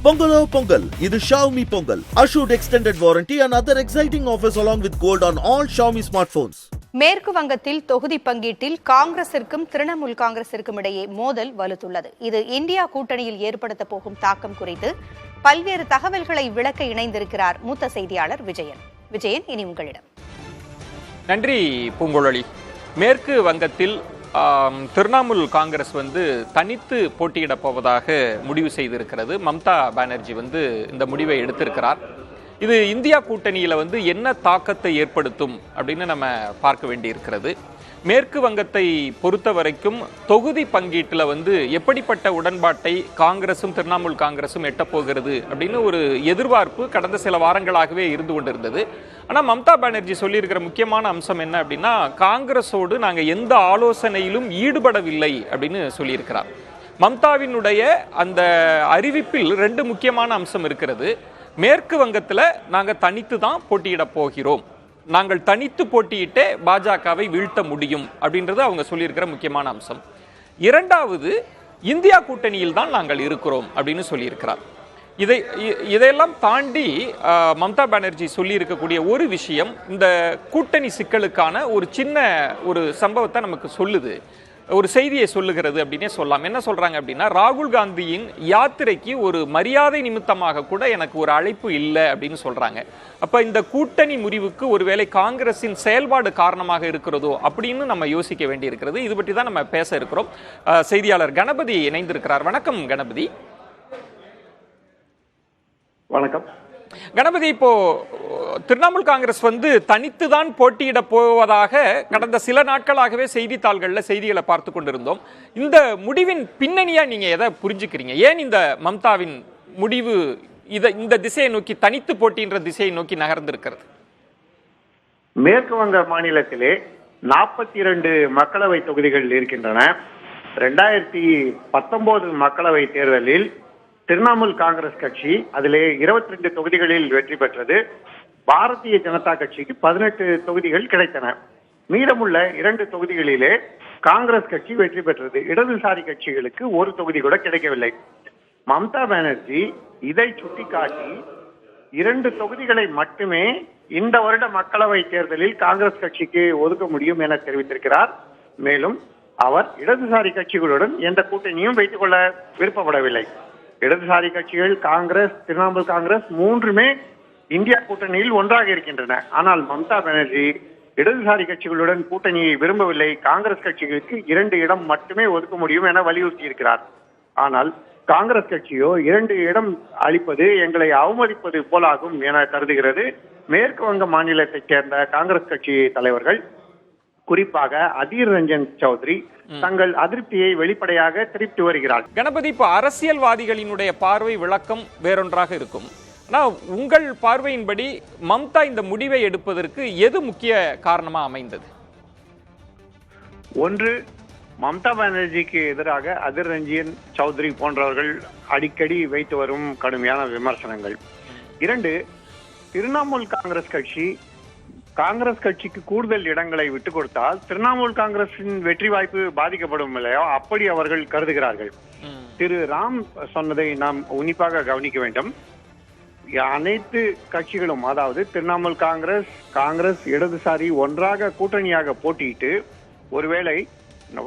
Pongalo Pongal. This is Xiaomi Pongal. Assured extended warranty and other exciting offers along with gold on all Xiaomi smartphones. மேற்கு வங்கத்தில் தொகுதி பங்கீட்டில் காங்கிரசிற்கும் திரிணாமுல் காங்கிரசிற்கும் இடையே மோதல் வலுத்துள்ளது. இது India கூட்டணியில் ஏற்படுத்த போகும் தாக்கம் குறித்து பல்வேறு தகவல்களை விளக்க இணைந்திருக்கிறார் மூத்த செய்தியாளர் விஜயன். விஜயன், இனி உங்களிடம். நன்றி பூங்குழலி. மேற்கு வங்கத்தில் திரிணாமுல் காங்கிரஸ் தனித்து போட்டியிட போவதாக முடிவு செய்திருக்கிறது. மம்தா பானர்ஜி இந்த முடிவை எடுத்திருக்கிறார். இது இந்தியா கூட்டணியில் என்ன தாக்கத்தை ஏற்படுத்தும் அப்படின்னு நம்ம பார்க்க வேண்டியிருக்கிறது. மேற்கு வங்கத்தை பொறுத்த வரைக்கும் தொகுதி பங்கீட்டில் எப்படிப்பட்ட உடன்பாட்டை காங்கிரசும் திரிணாமுல் காங்கிரசும் எட்டப்போகிறது அப்படின்னு ஒரு எதிர்பார்ப்பு கடந்த சில வாரங்களாகவே இருந்து கொண்டிருந்தது. ஆனால் மம்தா பானர்ஜி சொல்லியிருக்கிற முக்கியமான அம்சம் என்ன அப்படின்னா, காங்கிரஸோடு நாங்கள் எந்த ஆலோசனையிலும் ஈடுபடவில்லை அப்படின்னு சொல்லியிருக்கிறார். மம்தாவினுடைய அந்த அறிவிப்பில் 2 முக்கியமான அம்சம் இருக்கிறது. மேற்கு வங்கத்தில் நாங்கள் தனித்து தான் போட்டியிட போகிறோம், நாங்கள் தனித்து போட்டியிட்டே பாஜகவை வீழ்த்த முடியும் அப்படின்றது அவங்க சொல்லியிருக்கிற முக்கியமான அம்சம். இரண்டாவது, இந்தியா கூட்டணியில் தான் நாங்கள் இருக்கிறோம் அப்படின்னு சொல்லியிருக்கிறார். இதையெல்லாம் தாண்டி மம்தா பானர்ஜி சொல்லி இருக்கக்கூடிய ஒரு விஷயம் இந்த கூட்டணி சிக்கலுக்கான ஒரு சின்ன ஒரு சம்பவத்தை நமக்கு சொல்லுது, ஒரு செய்தியை சொல்லுகிறது அப்படின்னே சொல்லலாம். என்ன சொல்றாங்க அப்படின்னா, ராகுல் காந்தியின் யாத்திரைக்கு ஒரு மரியாதை நிமித்தமாக கூட எனக்கு ஒரு அழைப்பு இல்லை அப்படின்னு சொல்றாங்க. அப்ப இந்த கூட்டணி முறிவுக்கு ஒருவேளை காங்கிரசின் செயல்பாடு காரணமாக இருக்கிறதோ அப்படின்னு நம்ம யோசிக்க வேண்டி இருக்கிறது. இது பற்றி தான் நம்ம பேச இருக்கிறோம். செய்தியாளர் கணபதி இணைந்திருக்கிறார். வணக்கம் கணபதி. வணக்கம் கணபதி. இப்போ திரிணாமுல் காங்கிரஸ் தனித்து தான் போட்டியிட போவதாக கடந்த சில நாட்களாகவே செய்தித்தாள்களில் செய்திகளை பார்த்து கொண்டிருந்தோம். இந்த முடிவின் பின்னணியா நீங்க எதை புரிஞ்சுக்கிறீங்க? ஏன் இந்த மம்தாவின் முடிவு இந்த திசையை நோக்கி, தனித்து போட்டின்ற திசையை நோக்கி நகர்ந்திருக்கிறது? மேற்கு வங்க மாநிலத்திலே 42 மக்களவை தொகுதிகள் இருக்கின்றன. 2019 மக்களவை தேர்தலில் திரிணாமுல் காங்கிரஸ் கட்சி அதிலே 22 தொகுதிகளில் வெற்றி பெற்றது. பாரதிய ஜனதா கட்சிக்கு 18 தொகுதிகள் கிடைத்தன. மீதமுள்ள 2 தொகுதிகளிலே காங்கிரஸ் கட்சி வெற்றி பெற்றது. இடதுசாரி கட்சிகளுக்கு ஒரு தொகுதி கூட கிடைக்கவில்லை. மம்தா பானர்ஜி இதை சுட்டிக்காட்டி 2 தொகுதிகளை மட்டுமே இந்த வருட மக்களவை தேர்தலில் காங்கிரஸ் கட்சிக்கு ஒதுக்க முடியும் என தெரிவித்திருக்கிறார். மேலும் அவர் இடதுசாரி கட்சிகளுடன் எந்த கூட்டணியும் வைத்துக் கொள்ள விருப்பப்படவில்லை. இடதுசாரி கட்சிகள் காங்கிரஸ், திரிணாமுல் காங்கிரஸ் 3மே இந்தியா கூட்டணியில் ஒன்றாக இருக்கின்றன. ஆனால் மம்தா பானர்ஜி இடதுசாரி கட்சிகளுடன் கூட்டணியை விரும்பவில்லை. காங்கிரஸ் கட்சிகளுக்கு 2 இடம் மட்டுமே ஒதுக்க முடியும் என வலியுறுத்தி இருக்கிறார். ஆனால் காங்கிரஸ் கட்சியோ 2 இடம் அளிப்பது எங்களை அவமதிப்பது போலாகும் என கருதுகிறது. மேற்கு வங்க மாநிலத்தைச் சேர்ந்த காங்கிரஸ் கட்சி தலைவர்கள், குறிப்பாக அதீர் ரஞ்சன் சௌத்ரி, தங்கள் அதிருப்தியை வெளிப்படையாக தெரிவித்து வருகிறார். கணபதி, இப்போ அரசியல்வாதிகளினுடைய பார்வை விளக்கம் வேறொன்றாக இருக்கும். ஆனால் உங்கள் பார்வையின்படி மம்தா இந்த முடிவை எடுப்பதற்கு எது முக்கிய காரணமா அமைந்தது? ஒன்று, மம்தா பானர்ஜிக்கு எதிராக அதீர் ரஞ்சன் சௌத்ரி போன்றவர்கள் அடிக்கடி வைத்து வரும் கடுமையான விமர்சனங்கள். 2, திரிணாமுல் காங்கிரஸ் கட்சிக்கு கூடுதல் இடங்களை விட்டுக் கொடுத்தால் திரிணாமுல் காங்கிரசின் வெற்றி வாய்ப்பு பாதிக்கப்படும் இல்லையோ, அப்படி அவர்கள் கருதுகிறார்கள். திரு ராம் சொன்னதை நாம் உன்னிப்பாக கவனிக்க வேண்டும். அனைத்து கட்சிகளும், அதாவது திரிணாமுல் காங்கிரஸ் இடதுசாரி ஒன்றாக கூட்டணியாக போட்டியிட்டு ஒருவேளை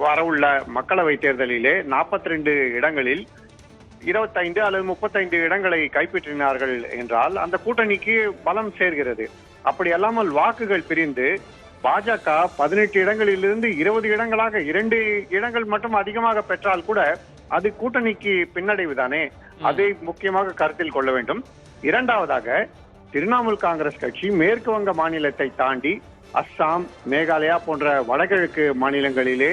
வரவுள்ள மக்களவை தேர்தலிலே 42 இடங்களில் 25 அல்லது 35 இடங்களை கைப்பற்றினார்கள் என்றால் அந்த கூட்டணிக்கு பலம் சேர்கிறது. அப்படி அல்லாமல் வாக்குகள் பிரிந்து பாஜக 18 இடங்களிலிருந்து 20 இடங்களாக 2 இடங்கள் மட்டும் அதிகமாக பெற்றால் கூட அது கூட்டணிக்கு பின்னடைவுதானே. அதை முக்கியமாக கருத்தில் கொள்ள வேண்டும். இரண்டாவதாக, திரிணாமுல் காங்கிரஸ் கட்சி மேற்கு வங்க மாநிலத்தை தாண்டி அஸ்ஸாம், மேகாலயா போன்ற வடகிழக்கு மாநிலங்களிலே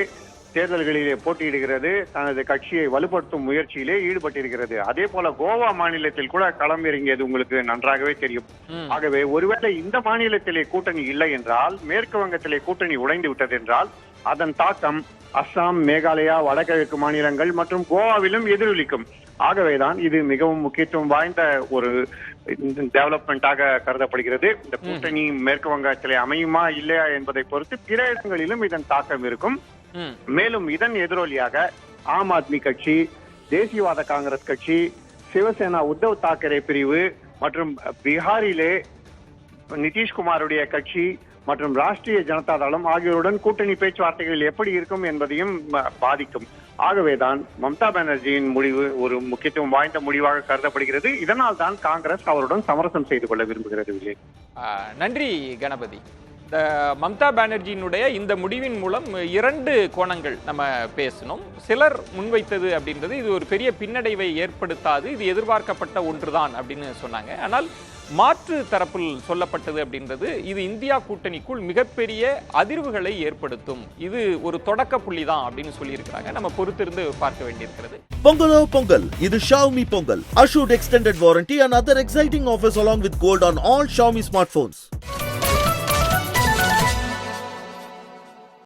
தேர்தல்களிலே போட்டியிடுகிறது. தனது கட்சியை வலுப்படுத்தும் முயற்சியிலே ஈடுபட்டிருக்கிறது. அதே போல கோவா மாநிலத்தில் கூட களம் இறங்கியது உங்களுக்கு நன்றாகவே தெரியும். ஆகவே ஒருவேளை இந்த மாநிலத்திலே கூட்டணி இல்லை என்றால், மேற்கு வங்கத்திலே கூட்டணி உடைந்து விட்டது என்றால், அதன் தாக்கம் அஸ்ஸாம், மேகாலயா, வடகிழக்கு மாநிலங்கள் மற்றும் கோவாவிலும் எதிரொலிக்கும். ஆகவேதான் இது மிகவும் முக்கியத்துவம் வாய்ந்த ஒரு டெவலப்மெண்டாக கருதப்படுகிறது. இந்த கூட்டணி மேற்கு வங்கத்திலே அமையுமா இல்லையா என்பதை பொறுத்து பிற இடங்களிலும் இதன் தாக்கம் இருக்கும். மேலும் இதன் எதிரொலியாக ஆம் ஆத்மி கட்சி, தேசியவாத காங்கிரஸ் கட்சி, சிவசேனா உத்தவ் தாக்கரே பிரிவு மற்றும் பீகாரிலே நிதிஷ்குமாருடைய கட்சி மற்றும் ராஷ்டிரிய ஜனதா தளம் ஆகியோருடன் கூட்டணி பேச்சுவார்த்தைகள் எப்படி இருக்கும் என்பதையும் பாதிக்கும். ஆகவேதான் மம்தா பானர்ஜியின் முடிவு ஒரு முக்கியத்துவம் வாய்ந்த முடிவாக கருதப்படுகிறது. இதனால் தான் காங்கிரஸ் அவருடன் சமரசம் செய்து கொள்ள விரும்புகிறது. விஜய், நன்றி கணபதி. இந்த மம்தா பானர்ஜியினுடைய இந்த முடிவின் மூலம் 2 கோணங்கள் நம்ம பேசணும். சிலர் முன்வைத்தது அப்படின்றது இது ஒரு பெரிய பின்னடைவை ஏற்படுத்தாது, இது எதிர்பார்க்கப்பட்ட ஒன்றுதான் அப்படின்னு சொன்னாங்க. ஆனால் மாற்று தரப்பில் சொல்லப்பட்டது அப்படின்றது இது இந்தியா கூட்டணிக்குள் மிகப்பெரிய அதிர்வுகளை ஏற்படுத்தும், இது ஒரு தொடக்க புள்ளி தான் அப்படின்னு சொல்லியிருக்கிறாங்க. நம்ம பொறுத்திருந்து பார்க்க வேண்டியிருக்கிறது. Pongalo Pongal, இது Xiaomi Pongal. Assured extended warranty and other exciting offers along with gold on all Xiaomi smartphones.